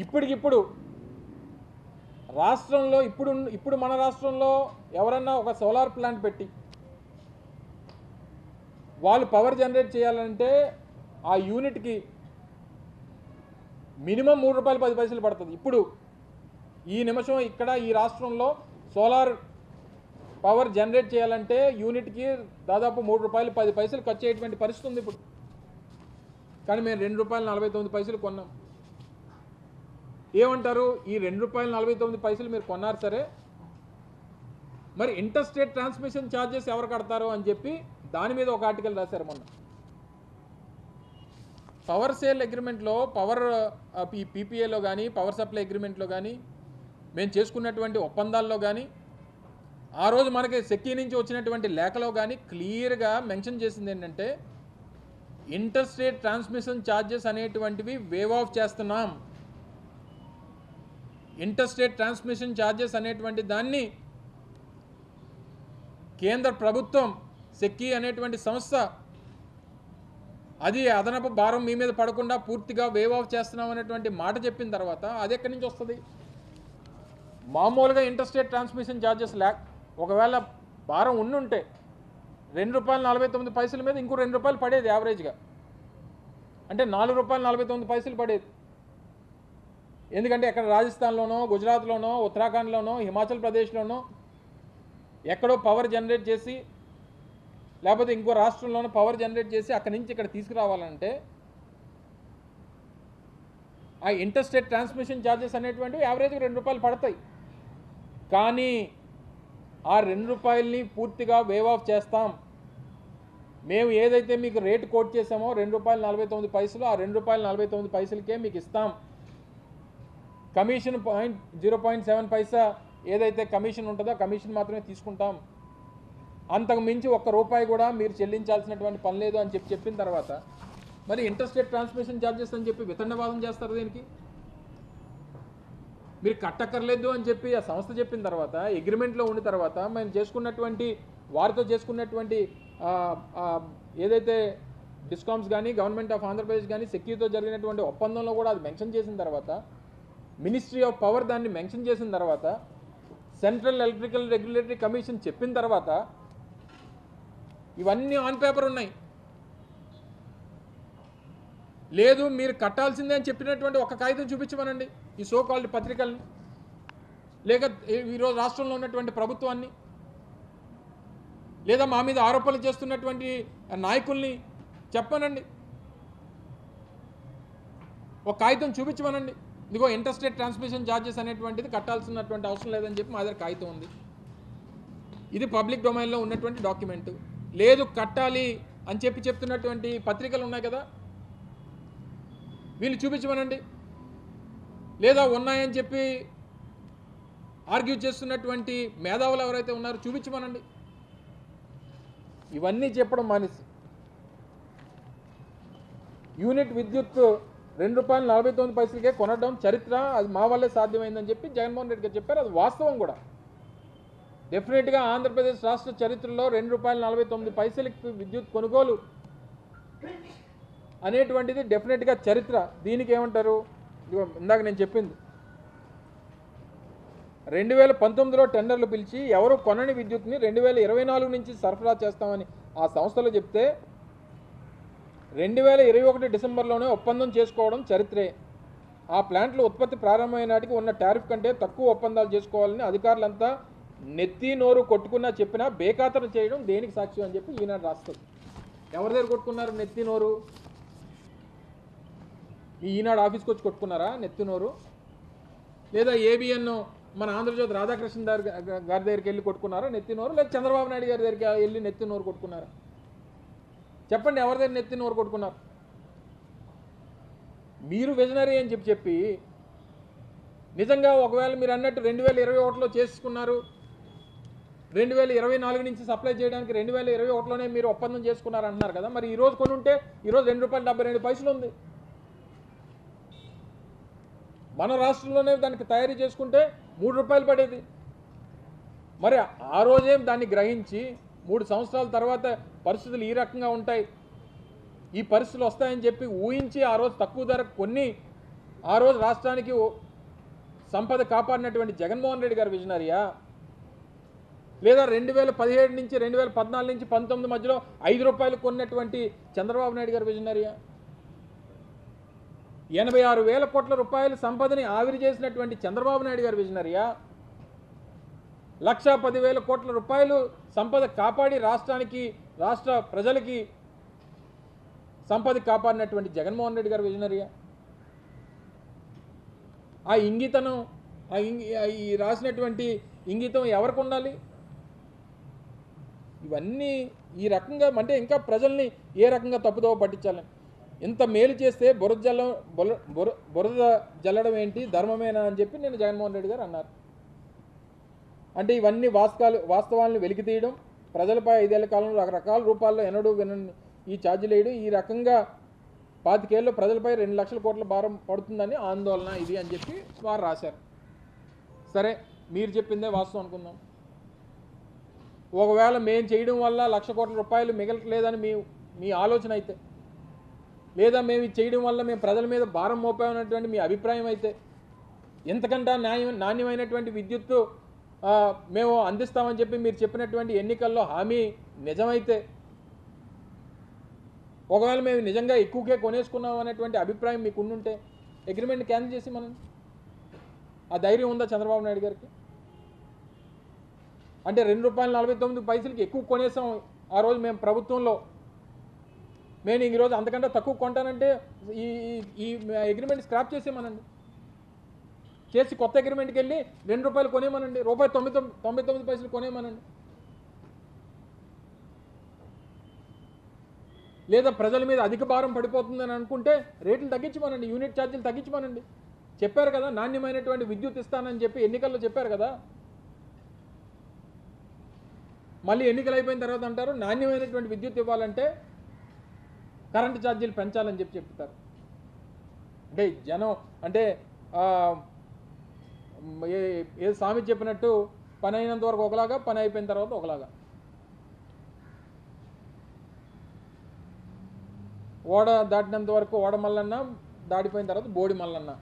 ఇప్పటికిప్పుడు రాష్ట్రంలో ఇప్పుడు మన రాష్ట్రంలో ఎవరన్నా ఒక సోలార్ ప్లాంట్ పెట్టి వాళ్ళు పవర్ జనరేట్ చేయాలంటే ఆ యూనిట్కి మినిమం ₹3.10 పడుతుంది. ఇప్పుడు ఈ నిమిషం ఇక్కడ ఈ రాష్ట్రంలో సోలార్ పవర్ జనరేట్ చేయాలంటే యూనిట్కి దాదాపు ₹3.10 ఖర్చు అయ్యేటువంటి పరిస్థితి ఉంది ఇప్పుడు. కానీ మేము ₹2.49 కొన్నాం. ఏమంటారు? ఈ ₹2.49 మీరు కొన్నారు సరే, మరి ఇంటర్ స్టేట్ ట్రాన్స్మిషన్ ఛార్జెస్ ఎవరు కడతారు అని చెప్పి దాని మీద ఒక ఆర్టికల్ రాశారు మొన్న. పవర్ సేల్ అగ్రిమెంట్లో పవర్ పీపీఏలో కానీ పవర్ సప్లై అగ్రిమెంట్లో కానీ మేము చేసుకున్నటువంటి ఒప్పందాల్లో కానీ ఆ రోజు మనకి సెక్కీ నుంచి వచ్చినటువంటి లేఖలో కానీ క్లియర్గా మెన్షన్ చేసింది ఏంటంటే ఇంటర్ స్టేట్ ట్రాన్స్మిషన్ ఛార్జెస్ అనేటువంటివి వేవ్ ఆఫ్ చేస్తున్నాం. ఇంటర్ స్టేట్ ట్రాన్స్మిషన్ ఛార్జెస్ అనేటువంటి దాన్ని కేంద్ర ప్రభుత్వం సెక్కీ అనేటువంటి సంస్థ అది అదనపు భారం మీ మీద పడకుండా పూర్తిగా వేవ్ ఆఫ్ చేస్తున్నాం అనేటువంటి మాట చెప్పిన తర్వాత అది ఎక్కడి నుంచి వస్తుంది? మామూలుగా ఇంటర్ స్టేట్ ట్రాన్స్మిషన్ ఛార్జెస్ ఒకవేళ భారం ఉండుంటే ₹2.49 మీద ఇంకో ₹2 పడేది యావరేజ్గా, అంటే ₹4.49 పడేది. ఎందుకంటే ఎక్కడ రాజస్థాన్లోనో గుజరాత్లోనో ఉత్తరాఖండ్లోనో హిమాచల్ ప్రదేశ్లోనో ఎక్కడో పవర్ జనరేట్ చేసి లేకపోతే ఇంకో రాష్ట్రంలోనో పవర్ జనరేట్ చేసి అక్కడి నుంచి ఇక్కడ తీసుకురావాలంటే ఆ ఇంటర్ స్టేట్ ట్రాన్స్మిషన్ ఛార్జెస్ అనేటువంటివి యావరేజ్గా ₹2 పడతాయి. కానీ ఆ ₹2ని పూర్తిగా వేవ్ ఆఫ్ చేస్తాం. మేము ఏదైతే మీకు రేటు కోట్ చేసామో ₹2.49 ఆ ₹2.49కే మీకు ఇస్తాం. కమిషన్ 0.7 ఏదైతే కమిషన్ ఉంటుందో కమిషన్ మాత్రమే తీసుకుంటాం. అంతకు మించి ₹1 కూడా మీరు చెల్లించాల్సినటువంటి పని లేదు అని చెప్పిన తర్వాత మరి ఇంటర్ స్టేట్ ట్రాన్స్మిషన్ ఛార్జెస్ అని చెప్పి వితండవాదం చేస్తారు. దీనికి మీరు కట్టక్కర్లేదు అని చెప్పి ఆ సంస్థ చెప్పిన తర్వాత అగ్రిమెంట్లో ఉన్న తర్వాత మేము చేసుకున్నటువంటి వారితో చేసుకున్నటువంటి ఏదైతే డిస్కామ్స్ కానీ గవర్నమెంట్ ఆఫ్ ఆంధ్రప్రదేశ్ కానీ సెక్యూరిటీతో జరిగినటువంటి ఒప్పందంలో కూడా అది మెన్షన్ చేసిన తర్వాత మినిస్ట్రీ ఆఫ్ పవర్ దాన్ని మెన్షన్ చేసిన తర్వాత సెంట్రల్ ఎలక్ట్రికల్ రెగ్యులేటరీ కమిషన్ చెప్పిన తర్వాత ఇవన్నీ ఆన్ పేపర్ ఉన్నాయి. లేదు మీరు కట్టాల్సిందే అని చెప్పినటువంటి ఒక కాగితం చూపించమనండి ఈ సో కాల్డ్ పత్రికల్ని, లేక ఈరోజు రాష్ట్రంలో ఉన్నటువంటి ప్రభుత్వాన్ని, లేదా మా మీద ఆరోపణలు చేస్తున్నటువంటి నాయకుల్ని చెప్పనండి. ఒక కాగితం చూపించమనండి, ఇదిగో ఇంటర్ స్టేట్ ట్రాన్స్మిషన్ ఛార్జెస్ అనేటువంటిది కట్టాల్సినటువంటి అవసరం లేదని చెప్పి మా దగ్గర కాగితం ఉంది. ఇది పబ్లిక్ డొమైన్లో ఉన్నటువంటి డాక్యుమెంట్. లేదు కట్టాలి అని చెప్తున్నటువంటి పత్రికలు ఉన్నాయి కదా, వీళ్ళు చూపించమనండి. లేదా ఉన్నాయని చెప్పి ఆర్గ్యూ చేస్తున్నటువంటి మేధావులు ఎవరైతే ఉన్నారో చూపించమనండి. ఇవన్నీ చెప్పడం మానేసి యూనిట్ విద్యుత్ ₹2.49కే కొనడం చరిత్ర, అది మా వల్లే సాధ్యమైందని చెప్పి జగన్మోహన్ రెడ్డి గారు చెప్పారు. అది వాస్తవం కూడా. డెఫినెట్గా ఆంధ్రప్రదేశ్ రాష్ట్ర చరిత్రలో ₹2.49కి విద్యుత్ కొనుగోలు అనేటువంటిది డెఫినెట్గా చరిత్ర. దీనికి ఏమంటారు? ఇందాక నేను చెప్పింది 2019లో టెండర్లు పిలిచి ఎవరు కొనని విద్యుత్ని 2024 నుంచి సరఫరా చేస్తామని ఆ సంస్థలు చెప్తే 2021 డిసెంబర్లోనే ఒప్పందం చేసుకోవడం చరిత్రే. ఆ ప్లాంట్లు ఉత్పత్తి ప్రారంభమైన నాటికి ఉన్న టారిఫ్ కంటే తక్కువ ఒప్పందాలు చేసుకోవాలని అధికారులంతా నెత్తి నోరు కొట్టుకున్నా చెప్పినా బేఖాతరు చేయడం దేనికి సాక్షి అని చెప్పి ఈనాడు రాస్తుంది. ఎవరి దగ్గర కొట్టుకున్నారు నెత్తి నోరు? ఈనాడు ఆఫీస్కి వచ్చి కొట్టుకున్నారా నెత్తి నోరు? లేదా ఏబిఎన్ మన ఆంధ్రజ్యోతి రాధాకృష్ణ గారి దగ్గరికి వెళ్ళి కొట్టుకున్నారా నెత్తి నోరు? లేదా చంద్రబాబు నాయుడు గారి దగ్గరికి వెళ్ళి నెత్తి నోరు కొట్టుకున్నారా? చెప్పండి, ఎవరి దగ్గర నెత్తి నోరు కొట్టుకున్నారు? మీరు విజనరీ అని చెప్పి నిజంగా ఒకవేళ మీరు అన్నట్టు 2021లో చేసుకున్నారు, 2024 నుంచి సప్లై చేయడానికి 2021లోనే మీరు ఒప్పందం చేసుకున్నారు అంటున్నారు కదా, మరి ఈరోజు కొనుంటే ఈరోజు ₹2.72 ఉంది. మన రాష్ట్రంలోనే దానికి తయారీ చేసుకుంటే ₹3 పడేది. మరి ఆ రోజే దాన్ని గ్రహించి 3 సంవత్సరాల తర్వాత పరిస్థితులు ఈ రకంగా ఉంటాయి, ఈ పరిస్థితులు వస్తాయని చెప్పి ఊహించి ఆ రోజు తక్కువ ధరకు కొన్ని ఆ రోజు రాష్ట్రానికి సంపద కాపాడినటువంటి జగన్మోహన్ రెడ్డి గారు విజనరీయా, లేదా 2017 నుంచి 2014 నుంచి 19 మధ్యలో ₹5 కొన్నటువంటి చంద్రబాబు నాయుడు గారు విజనరీయా? 86,000 కోట్ల రూపాయల సంపదని ఆవిరి చేసినటువంటి చంద్రబాబు నాయుడు గారు విజనరీయా? 1,10,000 కోట్ల రూపాయలు సంపద కాపాడి రాష్ట్రానికి, రాష్ట్ర ప్రజలకి సంపద కాపాడినటువంటి జగన్మోహన్ రెడ్డి గారు విజనరీయా? ఆ ఇంగితనం, ఈ రాసినటువంటి ఇంగితం ఎవరికి ఉండాలి? ఇవన్నీ ఈ రకంగా అంటే ఇంకా ప్రజల్ని ఏ రకంగా తప్పుదోవ పట్టించాలని, ఇంత మేలు చేస్తే బురద జల్లడం ఏంటి, ధర్మమేనా అని చెప్పి నేను జగన్మోహన్ రెడ్డి గారు అన్నారు. అంటే ఇవన్నీ వాస్తవాలను వెలికి తీయడం, ప్రజలపై 5 ఏళ్ల కాలంలో రకరకాల రూపాల్లో ఎన్నడూ వినని ఈ ఛార్జీలు వేయడం, ఈ రకంగా 25 ఏళ్ళలో ప్రజలపై 2 లక్షల కోట్ల భారం పడుతుందని ఆందోళన ఇది అని చెప్పి వారు రాశారు. సరే, మీరు చెప్పిందే వాస్తవం అనుకుందాం. ఒకవేళ మేము చేయడం వల్ల 1,00,000 కోట్ల రూపాయలు మిగలట్లేదని మీ ఆలోచన అయితే, లేదా మేము ఇది చేయడం వల్ల మేము ప్రజల మీద భారం మోపామన్నటువంటి మీ అభిప్రాయం అయితే, ఎంతకంటే నాణ్యమైనటువంటి విద్యుత్తు మేము అందిస్తామని చెప్పి మీరు చెప్పినటువంటి ఎన్నికల్లో హామీ నిజమైతే, ఒకవేళ మేము నిజంగా ఎక్కువకే కొనేసుకున్నాం అనేటువంటి అభిప్రాయం మీకు ఉండుంటే అగ్రిమెంట్ క్యాన్సిల్ చేసి మనం ఆ ధైర్యం ఉందా చంద్రబాబు నాయుడు గారికి? అంటే ₹2.49 ఎక్కువ కొనేసాం ఆ రోజు మేము ప్రభుత్వంలో, నేను ఈరోజు అంతకంటే తక్కువ కొంటానంటే ఈ అగ్రిమెంట్ స్క్రాప్ చేసేమనండి, చేసి కొత్త అగ్రిమెంట్కి వెళ్ళి ₹2 కొనేమనండి, ₹1.99 కొనేమనండి. లేదా ప్రజల మీద అధిక భారం పడిపోతుందని అనుకుంటే రేట్లు తగ్గించమనండి, యూనిట్ ఛార్జీలు తగ్గించమనండి. చెప్పారు కదా నాణ్యమైనటువంటి విద్యుత్ ఇస్తానని చెప్పి ఎన్నికల్లో చెప్పారు కదా. మళ్ళీ ఎన్నికలు అయిపోయిన తర్వాత అంటారు నాణ్యమైనటువంటి విద్యుత్ ఇవ్వాలంటే కరెంటు ఛార్జీలు పెంచాలని చెప్పి చెప్తారు. అంటే జనం అంటే ఏ స్వామి చెప్పినట్టు పని అయినంత వరకు ఒకలాగా, పని అయిపోయిన తర్వాత ఒకలాగా. ఓడ దాటినంత వరకు ఓడ మల్లన్న, దాటిపోయిన తర్వాత బోడి మల్లన్న.